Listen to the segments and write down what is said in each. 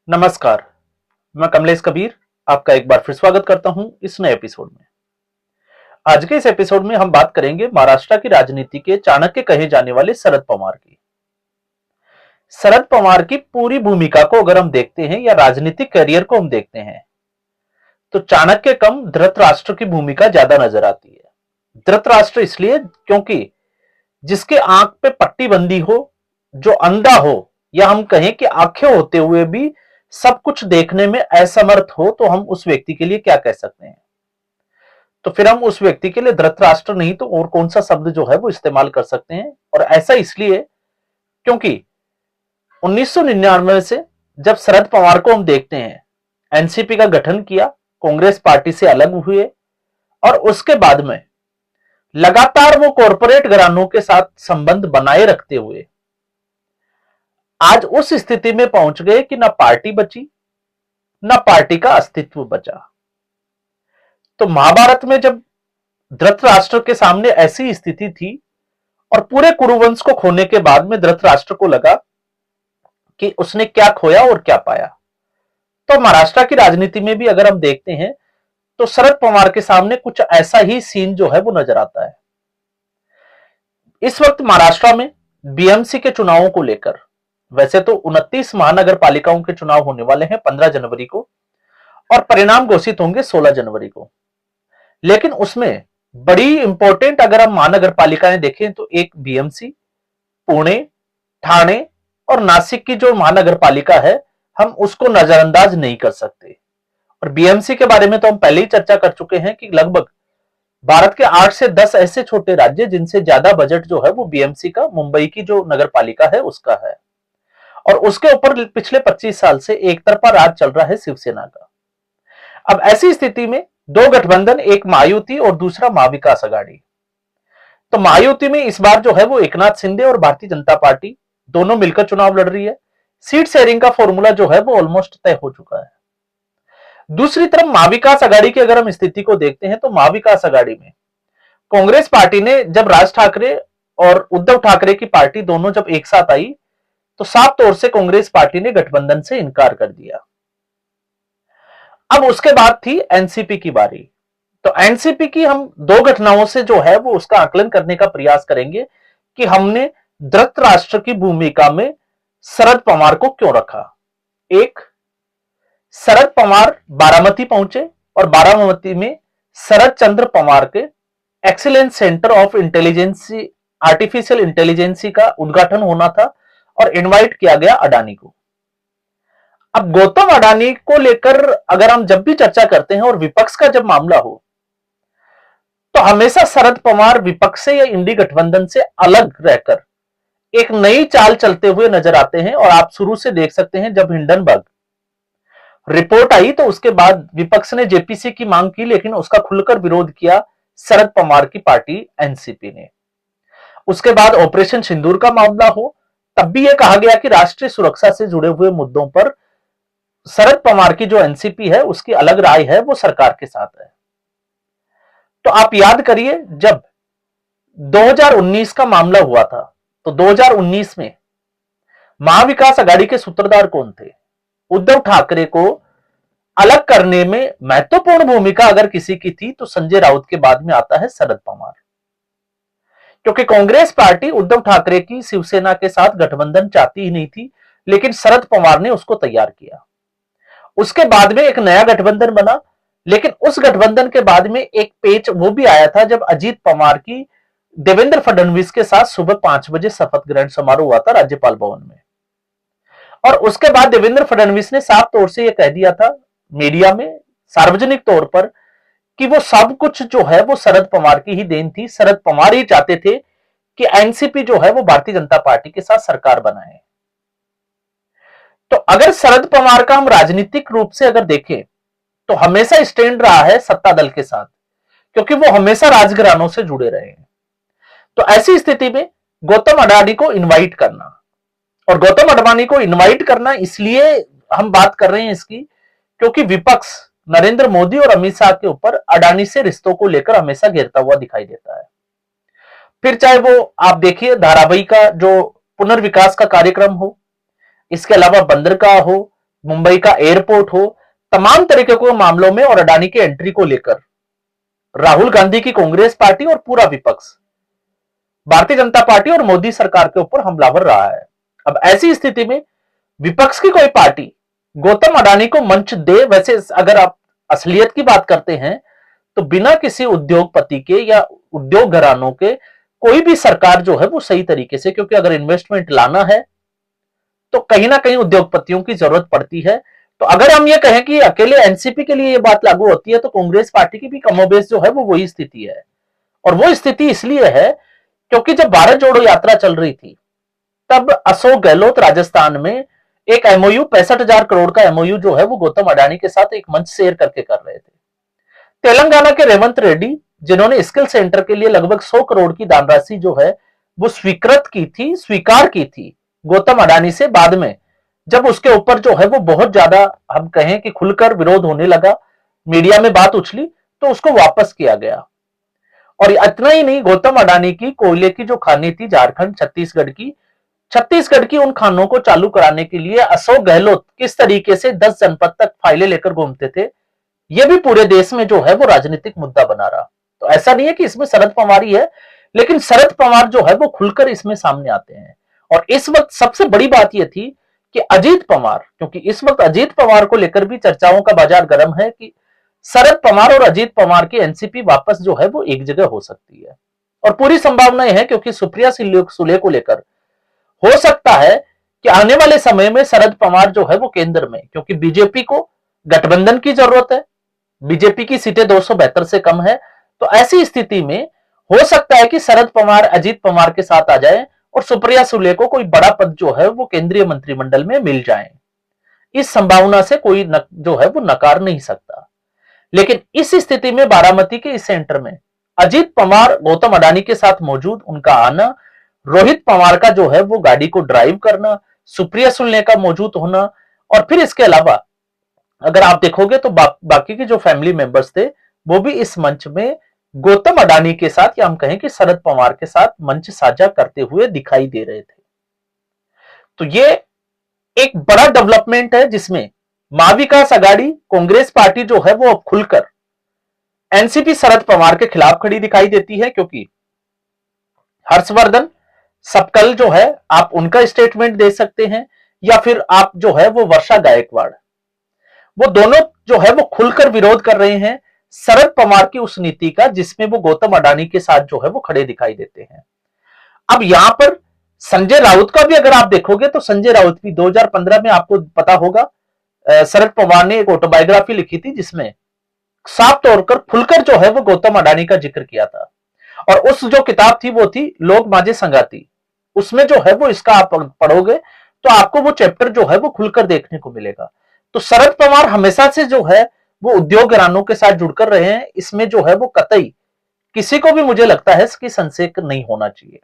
नमस्कार। मैं कमलेश कबीर आपका एक बार फिर स्वागत करता हूं इस नए एपिसोड में। आज के इस एपिसोड में हम बात करेंगे महाराष्ट्र की राजनीति के चाणक्य कहे जाने वाले शरद पवार की। शरद पवार की पूरी भूमिका को अगर हम देखते हैं या राजनीतिक करियर को हम देखते हैं तो चाणक्य कम धृतराष्ट्र की भूमिका ज्यादा नजर आती है। धृतराष्ट्र इसलिए क्योंकि जिसके आंख पे पट्टी बंदी हो, जो अंधा हो, या हम कहें कि आंखें होते हुए भी सब कुछ देखने में असमर्थ हो, तो हम उस व्यक्ति के लिए क्या कह सकते हैं? तो फिर हम उस व्यक्ति के लिए धृतराष्ट्र नहीं तो और कौन सा शब्द जो है वो इस्तेमाल कर सकते हैं। और ऐसा इसलिए क्योंकि 1999 से जब शरद पवार को हम देखते हैं, एनसीपी का गठन किया, कांग्रेस पार्टी से अलग हुए और उसके बाद में लगातार वो कॉरपोरेट घरानों के साथ संबंध बनाए रखते हुए आज उस स्थिति में पहुंच गए कि ना पार्टी बची, ना पार्टी का अस्तित्व बचा। तो महाभारत में जब धृतराष्ट्र के सामने ऐसी स्थिति थी और पूरे कुरुवंश को खोने के बाद में धृतराष्ट्र को लगा कि उसने क्या खोया और क्या पाया, तो महाराष्ट्र की राजनीति में भी अगर हम देखते हैं तो शरद पवार के सामने कुछ ऐसा ही सीन जो है वो नजर आता है। इस वक्त महाराष्ट्र में बीएमसी के चुनावों को लेकर वैसे तो 29 महानगर पालिकाओं के चुनाव होने वाले हैं 15 जनवरी को और परिणाम घोषित होंगे 16 जनवरी को। लेकिन उसमें बड़ी इंपॉर्टेंट अगर हम महानगर पालिकाएं देखें तो एक बीएमसी, पुणे, ठाणे और नासिक की जो महानगर पालिका है हम उसको नजरअंदाज नहीं कर सकते। और बीएमसी के बारे में तो हम पहले ही चर्चा कर चुके हैं कि लगभग भारत के 8 से 10 ऐसे छोटे राज्य जिनसे ज्यादा बजट जो है वो बीएमसी का, मुंबई की जो नगर पालिका है उसका है। और उसके ऊपर पिछले 25 साल से एक तरफा राज चल रहा है शिवसेना का। अब ऐसी स्थिति में दो गठबंधन, एक महायुति और दूसरा महाविकास आघाड़ी। तो महायुति में इस बार जो है वो एकनाथ शिंदे और भारतीय जनता पार्टी दोनों मिलकर चुनाव लड़ रही है। सीट शेयरिंग का फॉर्मूला जो है वो ऑलमोस्ट तय हो चुका है। दूसरी तरफ महाविकास आघाड़ी की अगर हम स्थिति को देखते हैं तो महाविकास आघाड़ी में कांग्रेस पार्टी ने जब राज ठाकरे और उद्धव ठाकरे की पार्टी दोनों जब एक साथ आई तो साफ तौर से कांग्रेस पार्टी ने गठबंधन से इनकार कर दिया। अब उसके बाद थी एनसीपी की बारी। तो एनसीपी की हम दो घटनाओं से जो है वो उसका आकलन करने का प्रयास करेंगे कि हमने धृतराष्ट्र की भूमिका में शरद पवार को क्यों रखा। एक, शरद पवार बारामती पहुंचे और बारामती में शरद चंद्र पवार के excellence centre of intelligence, artificial intelligence का उद्घाटन होना था और इनवाइट किया गया अडानी को। अब गौतम अडानी को लेकर अगर हम जब भी चर्चा करते हैं और विपक्ष का जब मामला हो तो हमेशा शरद पवार विपक्ष से या इंडी गठबंधन से अलग रहकर एक नई चाल चलते हुए नजर आते हैं। और आप शुरू से देख सकते हैं जब हिंडनबर्ग रिपोर्ट आई तो उसके बाद विपक्ष ने जेपीसी की मांग की, लेकिन उसका खुलकर विरोध किया शरद पवार की पार्टी एनसीपी ने। उसके बाद ऑपरेशन सिंदूर का मामला हो तब भी यह कहा गया कि राष्ट्रीय सुरक्षा से जुड़े हुए मुद्दों पर शरद पवार की जो एनसीपी है उसकी अलग राय है, वो सरकार के साथ है। तो आप याद करिए जब 2019 का मामला हुआ था तो 2019 में महाविकास आघाड़ी के सूत्रधार कौन थे? उद्धव ठाकरे को अलग करने में महत्वपूर्ण भूमिका अगर किसी की थी तो संजय राउत के बाद में आता है शरद पवार। क्योंकि कांग्रेस पार्टी उद्धव ठाकरे की शिवसेना के साथ गठबंधन चाहती ही नहीं थी, लेकिन शरद पवार ने उसको तैयार किया। उसके बाद में एक नया गठबंधन बना, लेकिन उस गठबंधन के बाद में एक पेच वो भी आया था जब अजीत पवार की देवेंद्र फडणवीस के साथ सुबह 5 बजे शपथ ग्रहण समारोह हुआ था राज्यपाल भवन में। और उसके बाद देवेंद्र फडणवीस ने साफ तौर से यह कह दिया था मीडिया में, सार्वजनिक तौर पर, कि वो सब कुछ जो है वो शरद पवार की ही देन थी। शरद पवार ही चाहते थे कि एनसीपी जो है वो भारतीय जनता पार्टी के साथ सरकार बनाए। तो अगर शरद पवार का हम राजनीतिक रूप से अगर देखें तो हमेशा स्टैंड रहा है सत्ता दल के साथ, क्योंकि वो हमेशा राजघरानों से जुड़े रहे हैं। तो ऐसी स्थिति में गौतम अडानी को इनवाइट करना, और गौतम अडवाणी को इनवाइट करना इसलिए हम बात कर रहे हैं इसकी क्योंकि विपक्ष नरेंद्र मोदी और अमित शाह के ऊपर अडानी से रिश्तों को लेकर हमेशा घेरता हुआ दिखाई देता है। फिर चाहे वो आप देखिए धारावाही का जो पुनर्विकास का कार्यक्रम हो, इसके अलावा बंदरगाह हो, मुंबई का एयरपोर्ट हो, तमाम तरीके के मामलों में और अडानी के एंट्री को लेकर राहुल गांधी की कांग्रेस पार्टी और पूरा विपक्ष भारतीय जनता पार्टी और मोदी सरकार के ऊपर हमलावर रहा है। अब ऐसी स्थिति में विपक्ष की कोई पार्टी गौतम अडानी को मंच दे, वैसे अगर आप असलियत की बात करते हैं तो बिना किसी उद्योगपति के या उद्योग घरानों के कोई भी सरकार जो है वो सही तरीके से, क्योंकि अगर इन्वेस्टमेंट लाना है तो कहीं ना कहीं उद्योगपतियों की जरूरत पड़ती है। तो अगर हम ये कहें कि अकेले एनसीपी के लिए ये बात लागू होती है तो कांग्रेस पार्टी की भी कमोबेश जो है वो वही स्थिति है। और वो स्थिति इसलिए है क्योंकि जब भारत जोड़ो यात्रा चल रही थी तब अशोक गहलोत राजस्थान में एक एमओयू 65,000 करोड़ का एमओयू जो है वो गौतम अडानी के साथ एक मंच शेयर करके कर रहे थे। तेलंगाना के रेवंत रेड्डी जिन्होंने स्किल सेंटर के लिए लगभग 100 करोड़ की दान राशि जो है वो स्वीकार की थी गौतम अडानी से, बाद में जब उसके ऊपर जो है वो बहुत ज्यादा हम कहें कि खुलकर विरोध होने लगा, मीडिया में बात उछली, तो उसको वापस किया गया। और इतना ही नहीं, गौतम अडानी की कोयले की जो खानी थी झारखंड छत्तीसगढ़ की उन खानों को चालू कराने के लिए अशोक गहलोत किस तरीके से 10 जनपद तक फाइलें लेकर घूमते थे, यह भी पूरे देश में जो है वो राजनीतिक मुद्दा बना रहा। तो ऐसा नहीं है कि इसमें शरद पवार ही है, लेकिन शरद पवार जो है वो खुलकर इसमें सामने आते हैं। और इस वक्त सबसे बड़ी बात यह थी कि अजीत पवार, क्योंकि इस वक्त अजीत पवार को लेकर भी चर्चाओं का बाजार गर्म है कि शरद पवार और अजीत पवार की एनसीपी वापस जो है वो एक जगह हो सकती है। और पूरी संभावनाएं है क्योंकि सुप्रिया सुले को लेकर हो सकता है कि आने वाले समय में शरद पवार जो है वो केंद्र में, क्योंकि बीजेपी को गठबंधन की जरूरत है, बीजेपी की सीटें 272 से कम है, तो ऐसी स्थिति में हो सकता है कि शरद पवार अजीत पवार के साथ आ जाए और सुप्रिया सुले को कोई बड़ा पद जो है वो केंद्रीय मंत्रिमंडल में मिल जाए। इस संभावना से कोई जो है वो नकार नहीं सकता। लेकिन इस स्थिति में बारामती के इस सेंटर में अजीत पवार गौतम अडानी के साथ मौजूद, उनका आना, रोहित पवार का जो है वो गाड़ी को ड्राइव करना, सुप्रिया सुले का मौजूद होना, और फिर इसके अलावा अगर आप देखोगे तो बाकी के जो फैमिली मेंबर्स थे वो भी इस मंच में गौतम अडानी के साथ, या हम कहें कि शरद पवार के साथ मंच साझा करते हुए दिखाई दे रहे थे। तो ये एक बड़ा डेवलपमेंट है जिसमें मां विकास आघाड़ी कांग्रेस पार्टी जो है वो अब खुलकर एनसीपी शरद पवार के खिलाफ खड़ी दिखाई देती है, क्योंकि हर्षवर्धन सबकल जो है आप उनका स्टेटमेंट दे सकते हैं, या फिर आप जो है वो वर्षा गायकवाड़, वो दोनों जो है वो खुलकर विरोध कर रहे हैं शरद पवार की उस नीति का जिसमें वो गौतम अडानी के साथ जो है वो खड़े दिखाई देते हैं। अब यहां पर संजय राउत का भी अगर आप देखोगे तो संजय राउत भी 2015 में, आपको पता होगा, शरद पवार ने एक ऑटोबायोग्राफी लिखी थी जिसमें साफ तौर पर खुलकर जो है वो गौतम अडानी का जिक्र किया था। और उस जो किताब थी वो थी लोग माजे संगाती, उसमें जो है वो इसका आप पढ़ोगे तो आपको वो चैप्टर जो है वो खुलकर देखने को मिलेगा। तो शरद पवार हमेशा से जो है वो उद्योग घरानों के साथ जुड़कर रहे हैं, इसमें जो है वो कतई किसी को भी मुझे लगता है इसकी संशय नहीं होना चाहिए।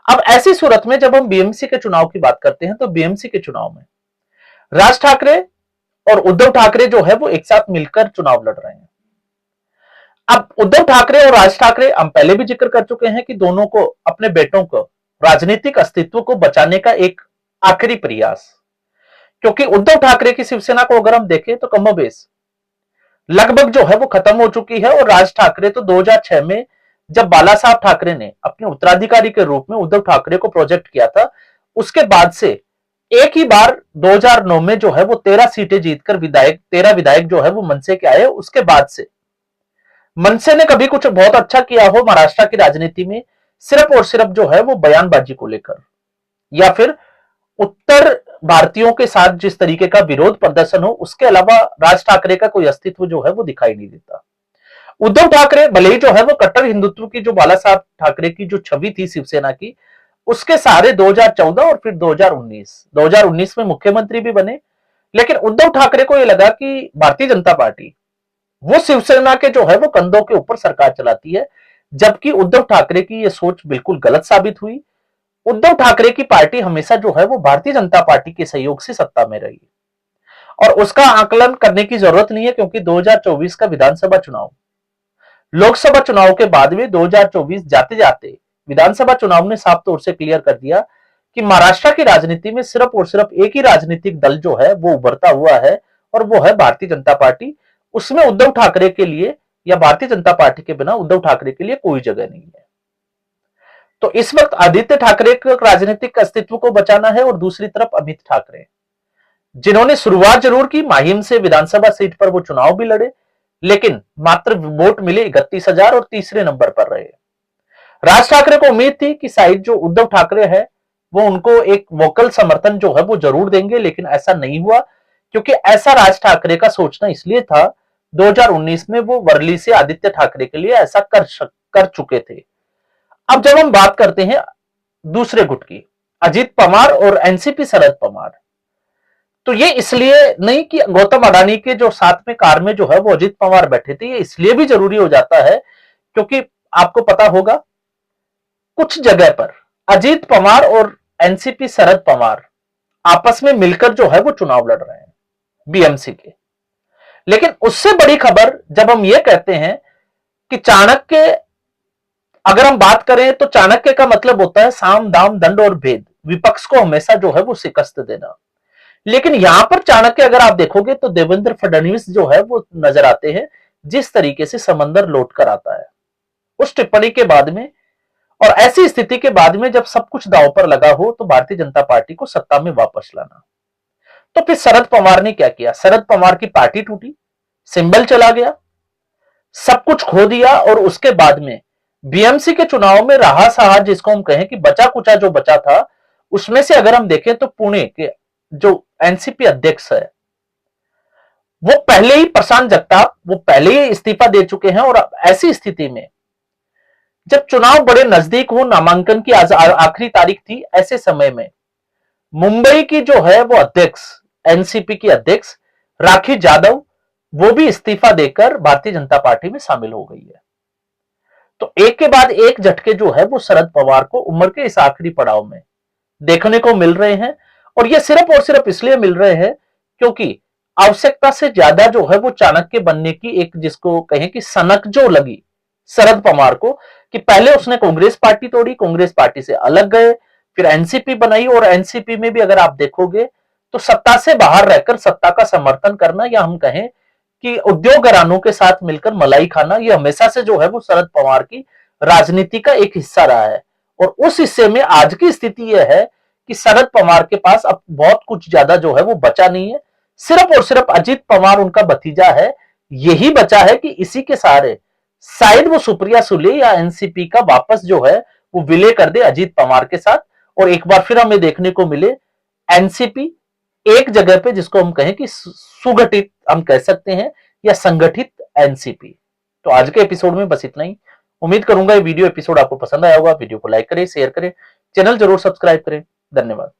अब ऐसी सूरत में जब हम बीएमसी के चुनाव की बात करते हैं तो बीएमसी के चुनाव में राज ठाकरे और उद्धव ठाकरे जो है वो एक साथ मिलकर चुनाव लड़ रहे हैं। अब उद्धव ठाकरे और राज ठाकरे, हम पहले भी जिक्र कर चुके हैं कि दोनों को अपने बेटों को राजनीतिक अस्तित्व को बचाने का एक आखिरी प्रयास, क्योंकि उद्धव ठाकरे की शिवसेना को अगर हम देखें तो कमोबेश लगभग जो है वो खत्म हो चुकी है। और राज ठाकरे तो 2006 में जब बाला साहब ठाकरे ने अपने उत्तराधिकारी के रूप में उद्धव ठाकरे को प्रोजेक्ट किया था, उसके बाद से एक ही बार 2009 में जो है वो 13 सीटें जीतकर 13 विधायक जो है वो मनसे के आए। उसके बाद से मनसे ने कभी कुछ बहुत अच्छा किया हो महाराष्ट्र की राजनीति में सिर्फ और सिर्फ जो है वो बयानबाजी को लेकर, या फिर उत्तर भारतीयों के साथ जिस तरीके का विरोध प्रदर्शन हो, उसके अलावा राज ठाकरे का कोई अस्तित्व जो है वो दिखाई नहीं देता। उद्धव ठाकरे भले ही जो है वो कट्टर हिंदुत्व की जो बाला साहब ठाकरे की जो छवि थी शिवसेना की, उसके सहारे 2014 और फिर 2019 में मुख्यमंत्री भी बने, लेकिन उद्धव ठाकरे को यह लगा कि भारतीय जनता पार्टी वो शिवसेना के जो है वो कंधों के ऊपर सरकार चलाती है, जबकि उद्धव ठाकरे की यह सोच बिल्कुल गलत साबित हुई। उद्धव ठाकरे की पार्टी हमेशा जो है वो भारतीय जनता पार्टी के सहयोग से सत्ता में रही, और उसका आकलन करने की जरूरत नहीं है, क्योंकि 2024 का विधानसभा चुनाव लोकसभा चुनाव के बाद में 2024 जाते जाते विधानसभा चुनाव ने साफ तौर से क्लियर कर दिया कि महाराष्ट्र की राजनीति में सिर्फ और सिर्फ एक ही राजनीतिक दल जो है वो उभरता हुआ है और वो है भारतीय जनता पार्टी। उसमें उद्धव ठाकरे के लिए या भारतीय जनता पार्टी के बिना उद्धव ठाकरे के लिए कोई जगह नहीं है। तो इस वक्त आदित्य ठाकरे के राजनीतिक अस्तित्व को बचाना है और दूसरी तरफ अमित ठाकरे, जिन्होंने शुरुआत जरूर की, माहिम से विधानसभा सीट पर वो चुनाव भी लड़े, लेकिन मात्र वोट मिले 31,000 और तीसरे नंबर पर रहे। राज ठाकरे को उम्मीद थी कि शायद जो उद्धव ठाकरे है वो उनको एक वोकल समर्थन जो है वो जरूर देंगे, लेकिन ऐसा नहीं हुआ, क्योंकि ऐसा राज ठाकरे का सोचना इसलिए था 2019 में वो वर्ली से आदित्य ठाकरे के लिए ऐसा कर चुके थे। अब जब हम बात करते हैं दूसरे गुट की, अजीत पवार और एनसीपी शरद पवार, तो ये इसलिए नहीं कि गौतम अडानी के जो साथ में कार में जो है वो अजीत पवार बैठे थे, ये इसलिए भी जरूरी हो जाता है क्योंकि आपको पता होगा कुछ जगह पर अजीत पवार और एनसीपी शरद पवार आपस में मिलकर जो है वो चुनाव लड़ रहे हैं बीएमसी के। लेकिन उससे बड़ी खबर जब हम ये कहते हैं कि चाणक्य, अगर हम बात करें तो चाणक्य का मतलब होता है साम दाम दंड और भेद, विपक्ष को हमेशा जो है वो शिकस्त देना। लेकिन यहां पर चाणक्य अगर आप देखोगे तो देवेंद्र फडणवीस जो है वो नजर आते हैं, जिस तरीके से समंदर लौट कर आता है उस टिप्पणी के बाद में। और ऐसी स्थिति के बाद में जब सब कुछ दांव पर लगा हो तो भारतीय जनता पार्टी को सत्ता में वापस लाना, तो फिर शरद पवार ने क्या किया? शरद पवार की पार्टी टूटी, सिंबल चला गया, सब कुछ खो दिया, और उसके बाद में बीएमसी के चुनाव में रहा सहा, जिसको हम कहें कि बचा कुचा जो बचा था, उसमें से अगर हम देखें तो पुणे के जो एनसीपी अध्यक्ष है वो पहले ही, प्रशांत जगताप, वो पहले ही इस्तीफा दे चुके हैं। और ऐसी स्थिति में जब चुनाव बड़े नजदीक हो, नामांकन की आखिरी तारीख थी, ऐसे समय में मुंबई की जो है वो अध्यक्ष, एनसीपी की अध्यक्ष राखी यादव, वो भी इस्तीफा देकर भारतीय जनता पार्टी में शामिल हो गई है। तो एक के बाद एक झटके जो है वो शरद पवार को उम्र के इस आखिरी पड़ाव में देखने को मिल रहे हैं। और ये सिर्फ और सिर्फ इसलिए मिल रहे हैं क्योंकि आवश्यकता से ज्यादा जो है वो चाणक्य बनने की एक, जिसको कहें कि सनक जो लगी शरद पवार को, कि पहले उसने कांग्रेस पार्टी तोड़ी, कांग्रेस पार्टी से अलग गए, फिर एनसीपी बनाई, और एनसीपी में भी अगर आप देखोगे तो सत्ता से बाहर रहकर सत्ता का समर्थन करना, या हम कहें कि उद्योग घरानों के साथ मिलकर मलाई खाना, ये हमेशा से जो है वो शरद पवार की राजनीति का एक हिस्सा रहा है। और उस हिस्से में आज की स्थिति यह है कि शरद पवार के पास अब बहुत कुछ ज्यादा जो है वो बचा नहीं है, सिर्फ और सिर्फ अजीत पवार उनका भतीजा है, यही बचा है कि इसी के सहारे शायद वो सुप्रिया सुले या एनसीपी का वापस जो है वो विलय कर दे अजीत पवार के साथ, और एक बार फिर हमें देखने को मिले एनसीपी एक जगह पे, जिसको हम कहें कि सुगठित हम कह सकते हैं, या संगठित एनसीपी। तो आज के एपिसोड में बस इतना ही। उम्मीद करूंगा ये वीडियो एपिसोड आपको पसंद आया होगा। वीडियो को लाइक करें, शेयर करें, चैनल जरूर सब्सक्राइब करें। धन्यवाद।